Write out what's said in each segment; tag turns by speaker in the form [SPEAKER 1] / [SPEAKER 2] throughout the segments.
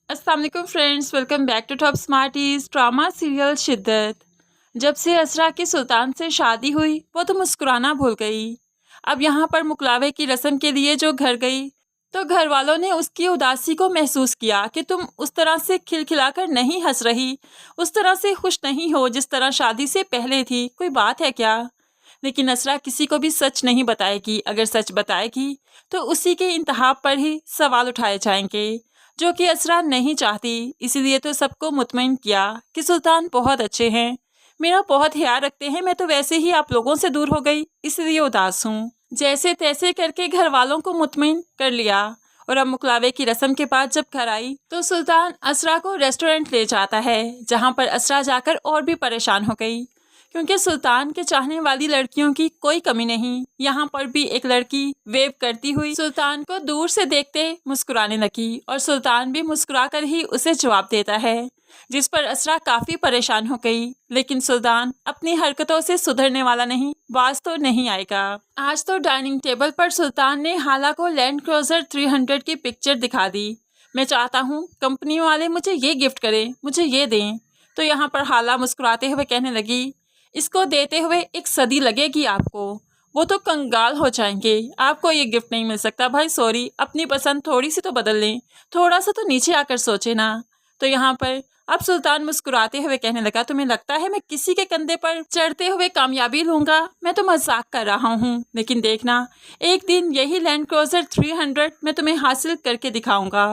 [SPEAKER 1] अस्सलाम वालेकुम friends, welcome back to top smarties. Drama serial Shiddat. जब से असरा की सुल्तान से शादी हुई वो तो मुस्कुराना भूल गई। अब यहाँ पर मुकलावे की रस्म के लिए जो घर गई तो घर वालों ने उसकी उदासी को महसूस किया कि तुम उस तरह से खिलखिलाकर नहीं हंस रही, उस तरह से खुश नहीं हो जिस तरह शादी से पहले थी। कोई बात है क्या? लेकिन असरा किसी को भी सच नहीं बताएगी। अगर सच बताएगी तो उसी के इंतहा पर ही सवाल उठाए जाएंगे, जो कि असरा नहीं चाहती। इसीलिए तो सबको मुतमईन किया कि सुल्तान बहुत अच्छे हैं, मेरा बहुत ख्याल रखते हैं। मैं तो वैसे ही आप लोगों से दूर हो गई, इसलिए उदास हूँ। जैसे तैसे करके घर वालों को मुतमईन कर लिया। और अब मुकलावे की रस्म के बाद जब घर आई तो सुल्तान असरा को रेस्टोरेंट ले जाता है, जहाँ पर असरा जाकर और भी परेशान हो गई, क्योंकि सुल्तान के चाहने वाली लड़कियों की कोई कमी नहीं। यहाँ पर भी एक लड़की वेव करती हुई सुल्तान को दूर से देखते मुस्कुराने लगी और सुल्तान भी मुस्कुराकर ही उसे जवाब देता है, जिस पर असरा काफी परेशान हो गई। लेकिन सुल्तान अपनी हरकतों से सुधरने वाला नहीं, बाज तो नहीं आएगा। आज तो डाइनिंग टेबल पर सुल्तान ने हाला को लैंड क्रूजर 300 की पिक्चर दिखा दी। मैं चाहता हूँ कंपनी वाले मुझे ये गिफ्ट करें, मुझे ये दें। तो यहाँ पर हाला मुस्कुराते हुए कहने लगी, इसको देते हुए 1 सदी लगेगी आपको, वो तो कंगाल हो जाएंगे। आपको ये गिफ्ट नहीं मिल सकता भाई, सॉरी। अपनी पसंद थोड़ी सी तो बदल लें, थोड़ा सा तो नीचे आकर सोचे ना। तो यहाँ पर अब सुल्तान मुस्कुराते हुए कहने लगा, तुम्हें लगता है मैं किसी के कंधे पर चढ़ते हुए कामयाबी लूंगा? मैं तो मजाक कर रहा हूँ, लेकिन देखना एक दिन यही लैंड क्रूजर 300 मैं तुम्हें हासिल करके दिखाऊंगा।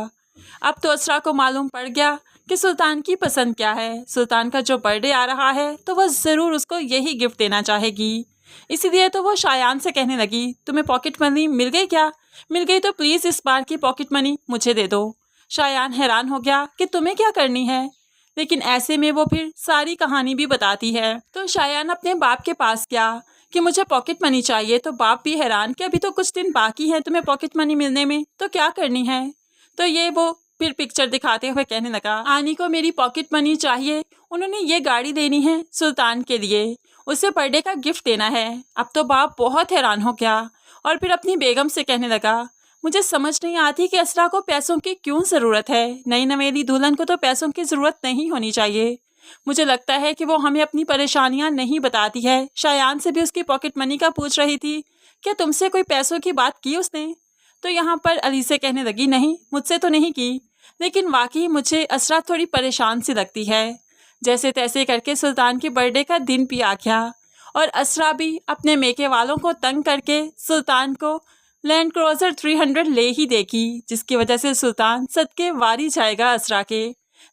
[SPEAKER 1] अब तो असरा को मालूम पड़ गया कि सुल्तान की पसंद क्या है। सुल्तान का जो बर्थडे आ रहा है तो वह ज़रूर उसको यही गिफ्ट देना चाहेगी। इसीलिए तो वो शायान से कहने लगी, तुम्हें पॉकेट मनी मिल गई क्या? मिल गई तो प्लीज़ इस बार की पॉकेट मनी मुझे दे दो। शायान हैरान हो गया कि तुम्हें क्या करनी है, लेकिन ऐसे में वो फिर सारी कहानी भी बताती है। तो शायान अपने बाप के पास गया कि मुझे पॉकेट मनी चाहिए। तो बाप भी हैरान कि अभी तो कुछ दिन बाकी हैं तुम्हें पॉकेट मनी मिलने में, तो क्या करनी है? तो ये वो फिर पिक्चर दिखाते हुए कहने लगा, आनी को मेरी पॉकेट मनी चाहिए, उन्होंने ये गाड़ी देनी है सुल्तान के लिए, उसे बर्थडे का गिफ्ट देना है। अब तो बाप बहुत हैरान हो गया और फिर अपनी बेगम से कहने लगा, मुझे समझ नहीं आती कि असरा को पैसों की क्यों ज़रूरत है। नई नवेली दुल्हन को तो पैसों की ज़रूरत नहीं होनी चाहिए। मुझे लगता है कि वो हमें अपनी परेशानियां नहीं बताती है। शायान से भी उसकी पॉकेट मनी का पूछ रही थी, क्या तुमसे कोई पैसों की बात की उसने? तो यहाँ पर अली से कहने लगी, नहीं मुझसे तो नहीं की, लेकिन वाकई मुझे असरा थोड़ी परेशान सी लगती है। जैसे तैसे करके सुल्तान के बर्थडे का दिन भी आ गया और असरा भी अपने मेके वालों को तंग करके सुल्तान को लैंड क्रूजर 300 ले ही देगी, जिसकी वजह से सुल्तान सदके वारी जाएगा असरा के,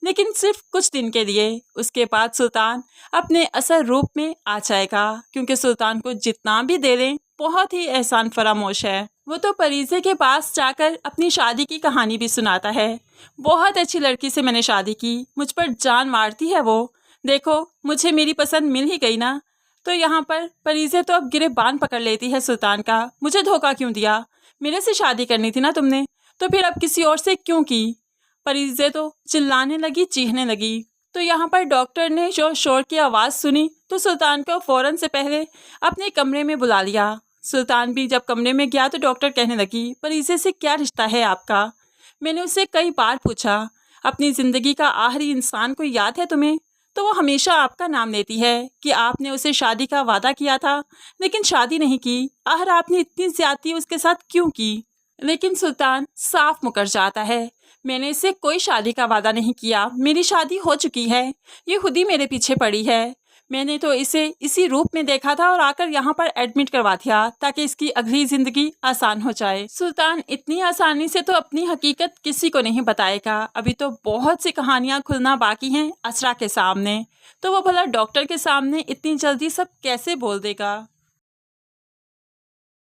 [SPEAKER 1] लेकिन सिर्फ कुछ दिन के लिए। उसके बाद सुल्तान अपने असल रूप में आ जाएगा, क्योंकि सुल्तान को जितना भी दे लें बहुत ही एहसान फरामोश है। वो तो परीजे के पास जाकर अपनी शादी की कहानी भी सुनाता है, बहुत अच्छी लड़की से मैंने शादी की, मुझ पर जान मारती है वो, देखो मुझे मेरी पसंद मिल ही गई ना। तो यहाँ पर परीजे तो अब गिरेबान पकड़ लेती है सुल्तान का, मुझे धोखा क्यों दिया? मेरे से शादी करनी थी ना तुमने, तो फिर अब किसी और से क्यों की? परीजे तो चिल्लाने लगी, चीखने लगी। तो यहाँ पर डॉक्टर ने जो शोर की आवाज़ सुनी तो सुल्तान को फ़ौरन से पहले अपने कमरे में बुला लिया। सुल्तान भी जब कमरे में गया तो डॉक्टर कहने लगी, परीजे से क्या रिश्ता है आपका? मैंने उससे कई बार पूछा, अपनी ज़िंदगी का आखिरी इंसान कोई याद है तुम्हें? तो वो हमेशा आपका नाम लेती है कि आपने उसे शादी का वादा किया था, लेकिन शादी नहीं की। आखिर आपने इतनी ज्यादती उसके साथ क्यों की? लेकिन सुल्तान साफ मुकर जाता है, मैंने इससे कोई शादी का वादा नहीं किया, मेरी शादी हो चुकी है, ये खुद ही मेरे पीछे पड़ी है। मैंने तो इसे इसी रूप में देखा था और आकर यहाँ पर एडमिट करवा दिया ताकि इसकी अगली जिंदगी आसान हो जाए। सुल्तान इतनी आसानी से तो अपनी हकीकत किसी को नहीं बताएगा, अभी तो बहुत सी कहानियाँ खुलना बाकी हैं असरा के सामने। तो वो भला डॉक्टर के सामने इतनी जल्दी सब कैसे बोल देगा?